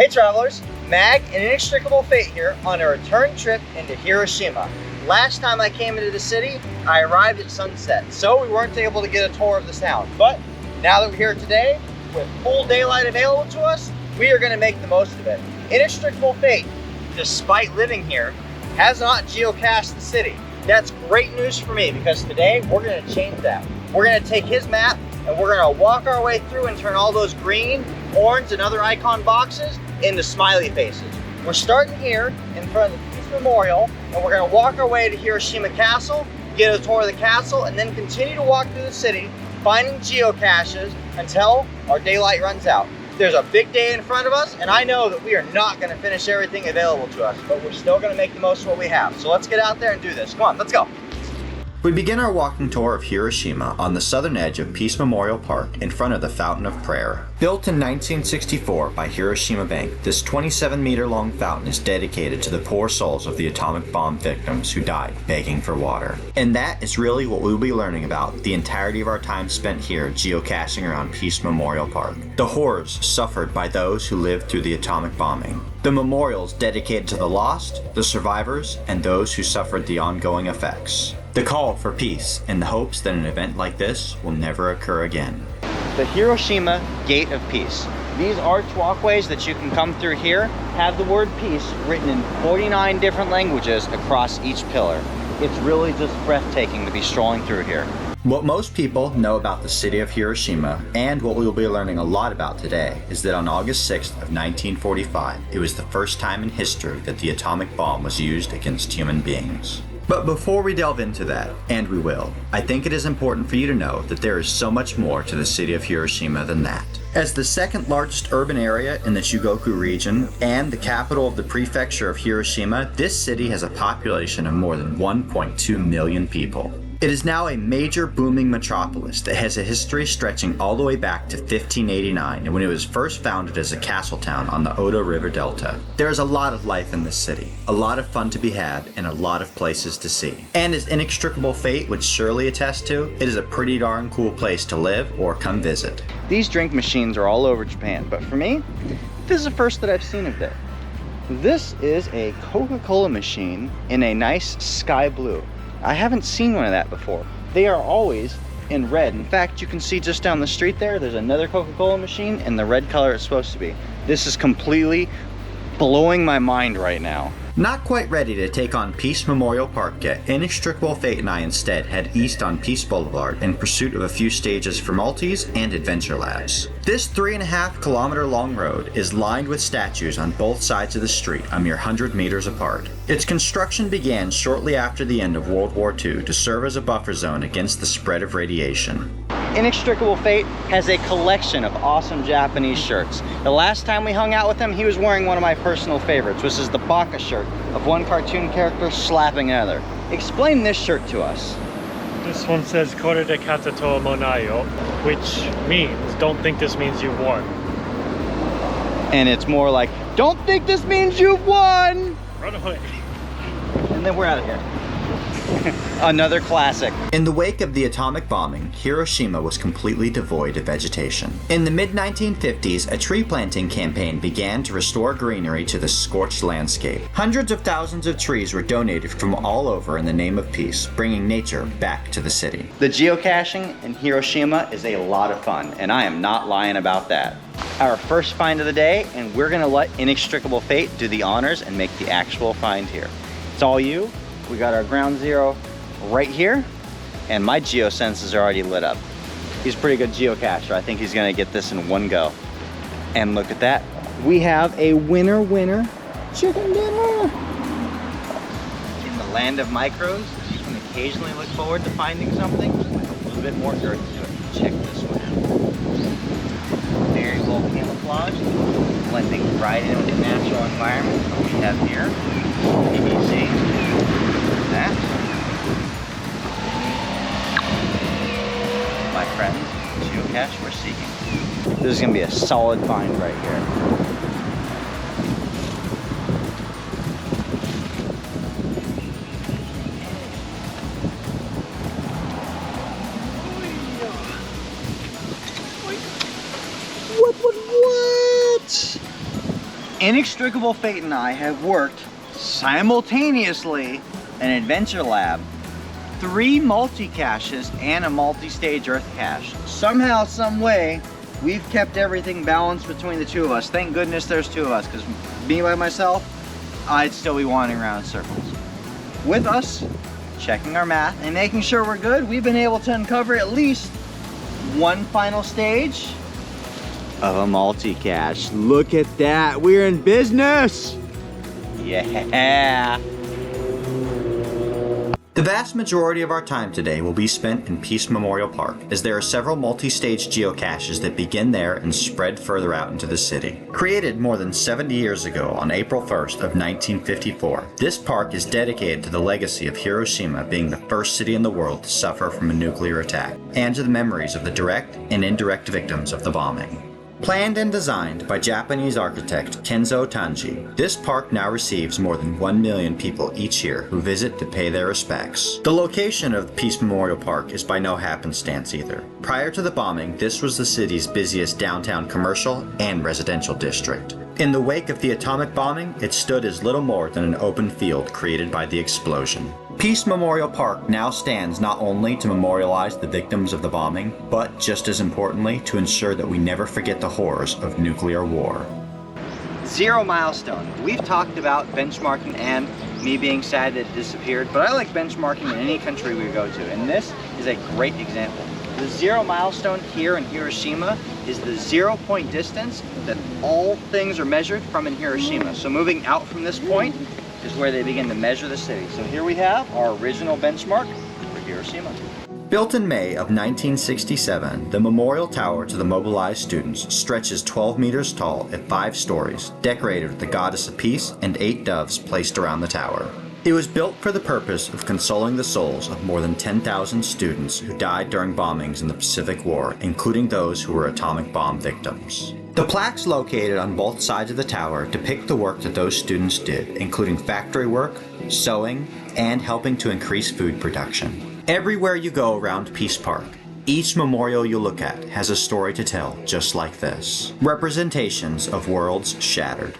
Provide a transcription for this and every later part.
Hey travelers, Mag and Inextricable Fate here on a return trip into Hiroshima. Last time I came into the city, I arrived at sunset, so we weren't able to get a tour of this town. But now that we're here today, with full daylight available to us, we are going to make the most of it. Inextricable Fate, despite living here, has not geocached the city. That's great news for me because today we're going to change that. We're going to take his map and we're going to walk our way through and turn all those green, orange, and other icon boxes into smiley faces. We're starting here in front of the Peace Memorial, and we're going to walk our way to Hiroshima Castle, get a tour of the castle, and then continue to walk through the city, finding geocaches until our daylight runs out. There's a big day in front of us, and I know that we are not going to finish everything available to us, but we're still going to make the most of what we have. So let's get out there and do this. Come on, let's go. We begin our walking tour of Hiroshima on the southern edge of Peace Memorial Park in front of the Fountain of Prayer. Built in 1964 by Hiroshima Bank, this 27-meter long fountain is dedicated to the poor souls of the atomic bomb victims who died begging for water. And that is really what we'll be learning about the entirety of our time spent here geocaching around Peace Memorial Park. The horrors suffered by those who lived through the atomic bombing. The memorials dedicated to the lost, the survivors, and those who suffered the ongoing effects. The call for peace and the hopes that an event like this will never occur again. The Hiroshima Gate of Peace. These arch walkways that you can come through here have the word peace written in 49 different languages across each pillar. It's really just breathtaking to be strolling through here. What most people know about the city of Hiroshima, and what we will be learning a lot about today, is that on August 6th of 1945, it was the first time in history that the atomic bomb was used against human beings. But before we delve into that, and we will, I think it is important for you to know that there is so much more to the city of Hiroshima than that. As the second largest urban area in the Chugoku region and the capital of the prefecture of Hiroshima, this city has a population of more than 1.2 million people. It is now a major booming metropolis that has a history stretching all the way back to 1589 when it was first founded as a castle town on the Oda River Delta. There is a lot of life in this city, a lot of fun to be had, and a lot of places to see. And as Inextricable Fate would surely attest to, it is a pretty darn cool place to live or come visit. These drink machines are all over Japan, but for me, this is the first that I've seen of it. This is a Coca-Cola machine in a nice sky blue. I haven't seen one of that before. They are always in red. In fact, you can see just down the street there's another Coca-Cola machine in the red color it's supposed to be. This is completely blowing my mind right now. Not quite ready to take on Peace Memorial Park yet, Inextricable Fate and I instead head east on Peace Boulevard in pursuit of a few stages for Maltese and Adventure Labs. This 3.5 kilometer long road is lined with statues on both sides of the street, a mere 100 meters apart. Its construction began shortly after the end of World War II to serve as a buffer zone against the spread of radiation. Inextricable Fate has a collection of awesome Japanese shirts. The last time we hung out with him, he was wearing one of my personal favorites, which is the Baka shirt of one cartoon character slapping another. Explain this shirt to us. This one says Kore de Katato Monayo, which means, don't think this means you've won. And it's more like, don't think this means you've won! Run away. And then we're out of here. Another classic. In the wake of the atomic bombing, Hiroshima was completely devoid of vegetation. In the mid-1950s, a tree planting campaign began to restore greenery to the scorched landscape. Hundreds of thousands of trees were donated from all over in the name of peace, bringing nature back to the city. The geocaching in Hiroshima is a lot of fun, and I am not lying about that. Our first find of the day, and we're gonna let Inextricable Fate do the honors and make the actual find here. It's all you. We got our ground zero right here, and my geosenses are already lit up. He's a pretty good geocacher. I think he's gonna get this in one go. And look at that. We have a winner chicken dinner. In the land of micros, you can occasionally look forward to finding something with a little bit more girth to it. Check this one out. Very well camouflaged, blending right in with the natural environment that we have here. PVC. That, my friends, geocache we're seeking. This is gonna be a solid find right here. What? Inextricable Fate and I have worked simultaneously in Adventure Lab, 3 multi-caches and a multi-stage earth cache. Somehow, some way, we've kept everything balanced between the two of us. Thank goodness there's 2 of us, because me by myself, I'd still be wandering around in circles. With us, checking our math and making sure we're good, we've been able to uncover at least 1 final stage of a multi-cache. Look at that, we're in business! Yeah! The vast majority of our time today will be spent in Peace Memorial Park, as there are several multi-stage geocaches that begin there and spread further out into the city. Created more than 70 years ago on April 1st of 1954, this park is dedicated to the legacy of Hiroshima being the first city in the world to suffer from a nuclear attack, and to the memories of the direct and indirect victims of the bombing. Planned and designed by Japanese architect Kenzo Tanji, this park now receives more than 1 million people each year who visit to pay their respects. The location of the Peace Memorial Park is by no happenstance either. Prior to the bombing, this was the city's busiest downtown commercial and residential district. In the wake of the atomic bombing, it stood as little more than an open field created by the explosion. Peace Memorial Park now stands not only to memorialize the victims of the bombing, but just as importantly, to ensure that we never forget the horrors of nuclear war. 0 milestone. We've talked about benchmarking and me being sad that it disappeared, but I like benchmarking in any country we go to, and this is a great example. The 0 milestone here in Hiroshima is the 0-point distance that all things are measured from in Hiroshima. So moving out from this point is where they begin to measure the city. So here we have our original benchmark for Hiroshima. Built in May of 1967, the memorial tower to the mobilized students stretches 12 meters tall at 5 stories, decorated with the goddess of peace and 8 doves placed around the tower. It was built for the purpose of consoling the souls of more than 10,000 students who died during bombings in the Pacific War, including those who were atomic bomb victims. The plaques located on both sides of the tower depict the work that those students did, including factory work, sewing, and helping to increase food production. Everywhere you go around Peace Park, each memorial you look at has a story to tell just like this. Representations of worlds shattered.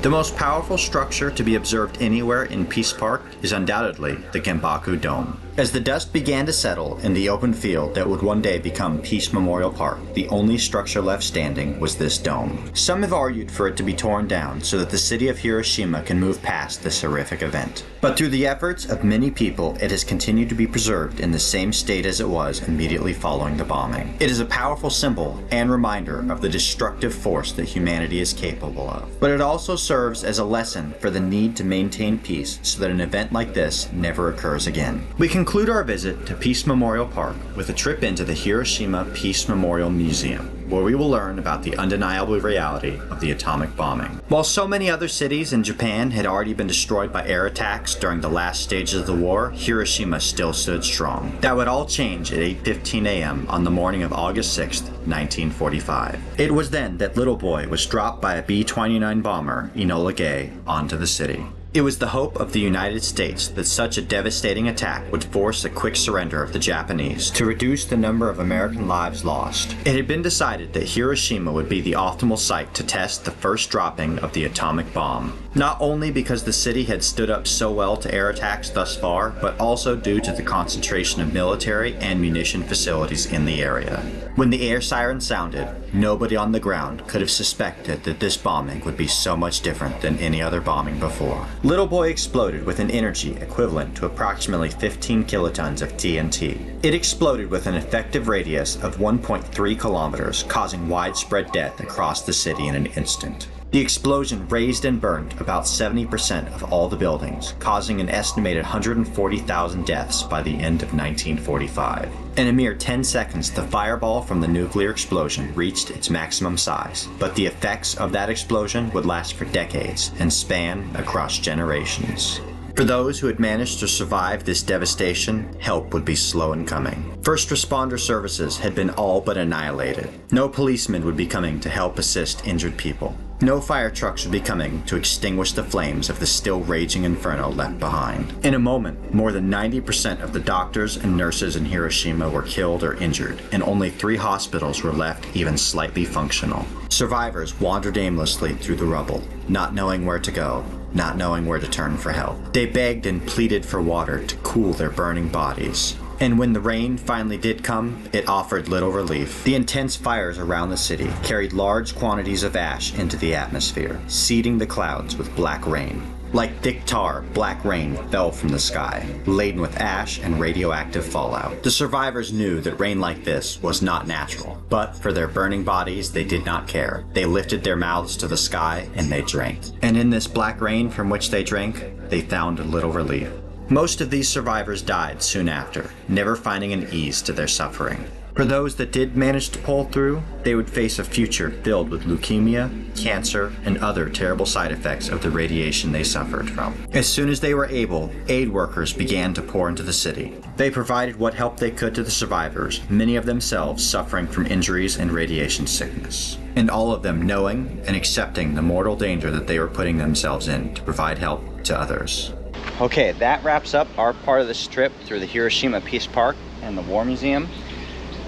The most powerful structure to be observed anywhere in Peace Park is undoubtedly the Genbaku Dome. As the dust began to settle in the open field that would one day become Peace Memorial Park, the only structure left standing was this dome. Some have argued for it to be torn down so that the city of Hiroshima can move past this horrific event. But through the efforts of many people, it has continued to be preserved in the same state as it was immediately following the bombing. It is a powerful symbol and reminder of the destructive force that humanity is capable of. But it also serves as a lesson for the need to maintain peace so that an event like this never occurs again. We conclude our visit to Peace Memorial Park with a trip into the Hiroshima Peace Memorial Museum, where we will learn about the undeniable reality of the atomic bombing. While so many other cities in Japan had already been destroyed by air attacks during the last stages of the war, Hiroshima still stood strong. That would all change at 8:15 a.m. on the morning of August 6th, 1945. It was then that Little Boy was dropped by a B-29 bomber, Enola Gay, onto the city. It was the hope of the United States that such a devastating attack would force a quick surrender of the Japanese to reduce the number of American lives lost. It had been decided that Hiroshima would be the optimal site to test the first dropping of the atomic bomb. Not only because the city had stood up so well to air attacks thus far, but also due to the concentration of military and munition facilities in the area. When the air siren sounded, nobody on the ground could have suspected that this bombing would be so much different than any other bombing before. Little Boy exploded with an energy equivalent to approximately 15 kilotons of TNT. It exploded with an effective radius of 1.3 kilometers, causing widespread death across the city in an instant. The explosion razed and burned about 70% of all the buildings, causing an estimated 140,000 deaths by the end of 1945. In a mere 10 seconds, the fireball from the nuclear explosion reached its maximum size, but the effects of that explosion would last for decades and span across generations. For those who had managed to survive this devastation, help would be slow in coming. First responder services had been all but annihilated. No policemen would be coming to help assist injured people. No fire trucks would be coming to extinguish the flames of the still raging inferno left behind. In a moment, more than 90% of the doctors and nurses in Hiroshima were killed or injured, and only 3 hospitals were left even slightly functional. Survivors wandered aimlessly through the rubble, not knowing where to go, not knowing where to turn for help. They begged and pleaded for water to cool their burning bodies. And when the rain finally did come, it offered little relief. The intense fires around the city carried large quantities of ash into the atmosphere, seeding the clouds with black rain. Like thick tar, black rain fell from the sky, laden with ash and radioactive fallout. The survivors knew that rain like this was not natural, but for their burning bodies, they did not care. They lifted their mouths to the sky and they drank. And in this black rain from which they drank, they found a little relief. Most of these survivors died soon after, never finding an ease to their suffering. For those that did manage to pull through, they would face a future filled with leukemia, cancer, and other terrible side effects of the radiation they suffered from. As soon as they were able, aid workers began to pour into the city. They provided what help they could to the survivors, many of themselves suffering from injuries and radiation sickness. And all of them knowing and accepting the mortal danger that they were putting themselves in to provide help to others. Okay, that wraps up our part of this trip through the Hiroshima Peace Park and the War Museum.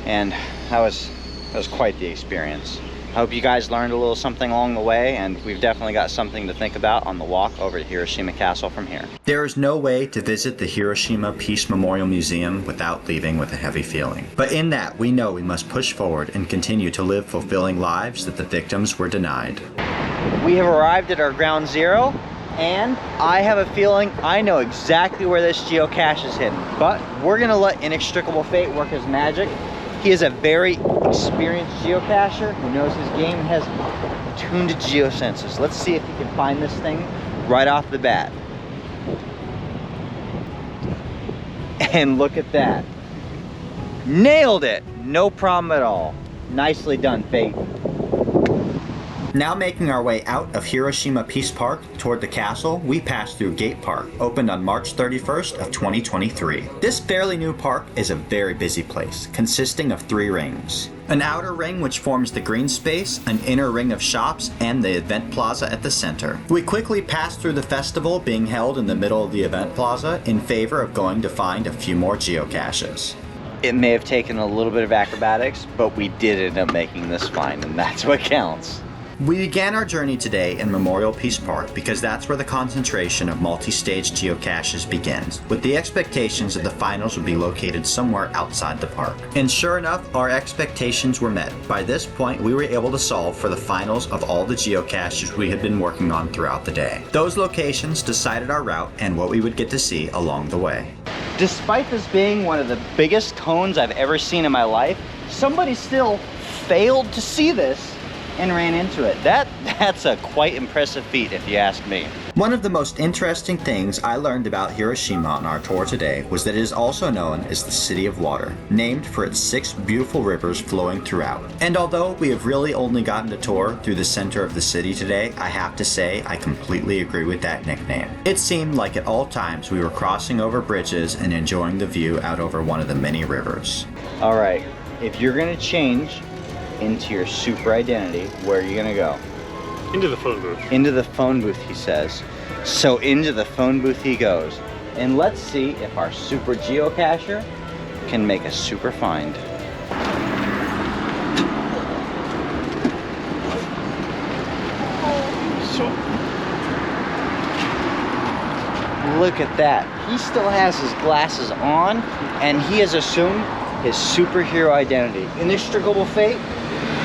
And that was quite the experience. I hope you guys learned a little something along the way, and we've definitely got something to think about on the walk over to Hiroshima Castle from here. There is no way to visit the Hiroshima Peace Memorial Museum without leaving with a heavy feeling. But in that, we know we must push forward and continue to live fulfilling lives that the victims were denied. We have arrived at our ground zero, and I have a feeling I know exactly where this geocache is hidden. But we're gonna let Inextricable Fate work his magic. He is a very experienced geocacher who knows his game and has tuned to geosenses. Let's see if he can find this thing right off the bat. And look at that. Nailed it! No problem at all. Nicely done, Fate. Now making our way out of Hiroshima Peace Park toward the castle, we pass through Gate Park, opened on March 31st of 2023. This fairly new park is a very busy place, consisting of 3 rings. An outer ring which forms the green space, an inner ring of shops, and the event plaza at the center. We quickly pass through the festival being held in the middle of the event plaza in favor of going to find a few more geocaches. It may have taken a little bit of acrobatics, but we did end up making this find, and that's what counts. We began our journey today in Memorial Peace Park because that's where the concentration of multi-stage geocaches begins, with the expectations that the finals would be located somewhere outside the park. And sure enough, our expectations were met. By this point, we were able to solve for the finals of all the geocaches we had been working on throughout the day. Those locations decided our route and what we would get to see along the way. Despite this being one of the biggest cones I've ever seen in my life, somebody still failed to see this and ran into it. That's a quite impressive feat if you ask me. One of the most interesting things I learned about Hiroshima on our tour today was that it is also known as the City of Water, named for its 6 beautiful rivers flowing throughout. And although we have really only gotten to tour through the center of the city today, I have to say I completely agree with that nickname. It seemed like at all times we were crossing over bridges and enjoying the view out over one of the many rivers. All right, if you're gonna change into your super identity, where are you gonna go? Into the phone booth. Into the phone booth, he says. So into the phone booth he goes. And let's see if our super geocacher can make a super find. Look at that. He still has his glasses on, and he has assumed his superhero identity. Inextricable Fate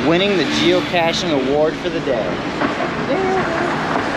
winning the geocaching award for the day.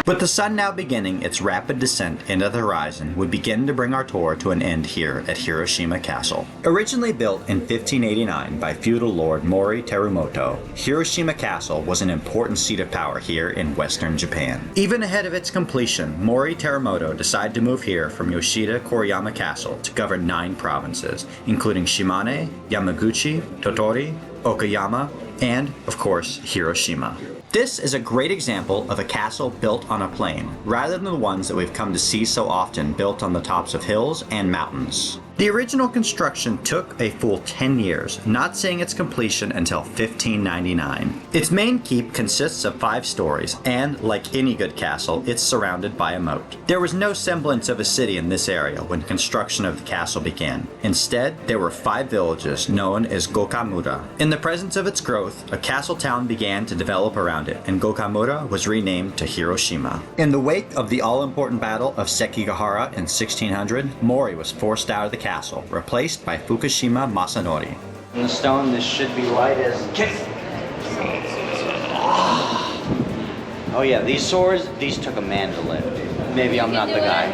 With the sun now beginning its rapid descent into the horizon, we begin to bring our tour to an end here at Hiroshima Castle. Originally built in 1589 by feudal lord Mori Terumoto, Hiroshima Castle was an important seat of power here in western Japan. Even ahead of its completion, Mori Terumoto decided to move here from Yoshida Koriyama Castle to govern 9 provinces, including Shimane, Yamaguchi, Tottori, Okayama, and, of course, Hiroshima. This is a great example of a castle built on a plain, rather than the ones that we've come to see so often built on the tops of hills and mountains. The original construction took a full 10 years, not seeing its completion until 1599. Its main keep consists of 5 stories, and like any good castle, it's surrounded by a moat. There was no semblance of a city in this area when construction of the castle began. Instead, there were 5 villages known as Gokamura. In the presence of its growth, a castle town began to develop around it, and Gokamura was renamed to Hiroshima. In the wake of the all-important Battle of Sekigahara in 1600, Mori was forced out of the castle, replaced by Fukushima Masanori. In the stone, this should be light as... Oh yeah, these swords, these took a man to lift. Maybe I'm not the guy.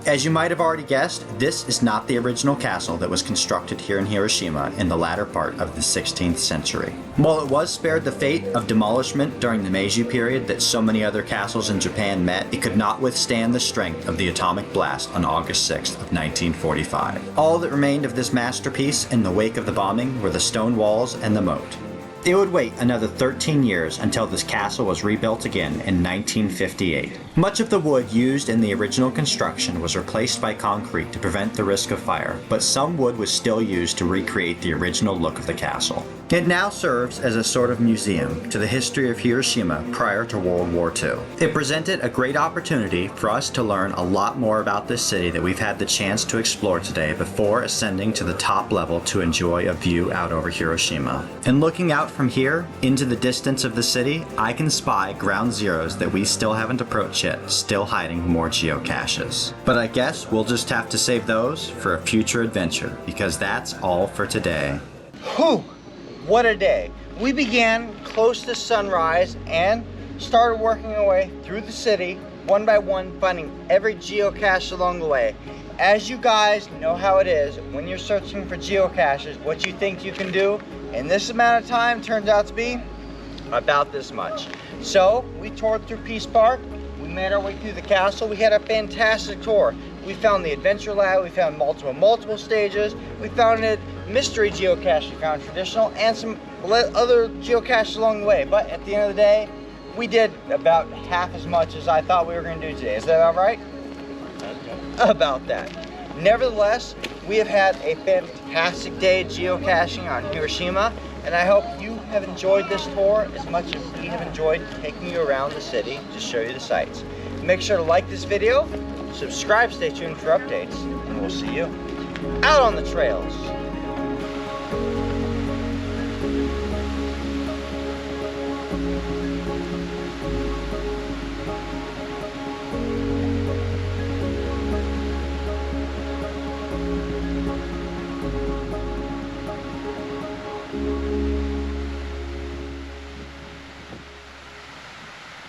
As you might have already guessed, this is not the original castle that was constructed here in Hiroshima in the latter part of the 16th century. While it was spared the fate of demolishment during the Meiji period that so many other castles in Japan met, it could not withstand the strength of the atomic blast on August 6th of 1945. All that remained of this masterpiece in the wake of the bombing were the stone walls and the moat. It would wait another 13 years until this castle was rebuilt again in 1958. Much of the wood used in the original construction was replaced by concrete to prevent the risk of fire, but some wood was still used to recreate the original look of the castle. It now serves as a sort of museum to the history of Hiroshima prior to World War II. It presented a great opportunity for us to learn a lot more about this city that we've had the chance to explore today before ascending to the top level to enjoy a view out over Hiroshima. And looking out from here into the distance of the city, I can spy ground zeros that we still haven't approached yet, still hiding more geocaches. But I guess we'll just have to save those for a future adventure, because that's all for today. Whew! What a day. We began close to sunrise and started working our way through the city, one by one, finding every geocache along the way. As you guys know how it is, when you're searching for geocaches, what you think you can do in this amount of time turns out to be about this much. So we toured through Peace Park, we made our way through the castle, we had a fantastic tour. We found the adventure lab, we found multiple stages, we found a mystery geocache, we found traditional, and some other geocaches along the way. But at the end of the day, we did about half as much as I thought we were going to do today. Is that about right? About that. Nevertheless, we have had a fantastic day geocaching on Hiroshima, and I hope you have enjoyed this tour as much as we have enjoyed taking you around the city to show you the sights. Make sure to like this video, subscribe, stay tuned for updates, and we'll see you out on the trails.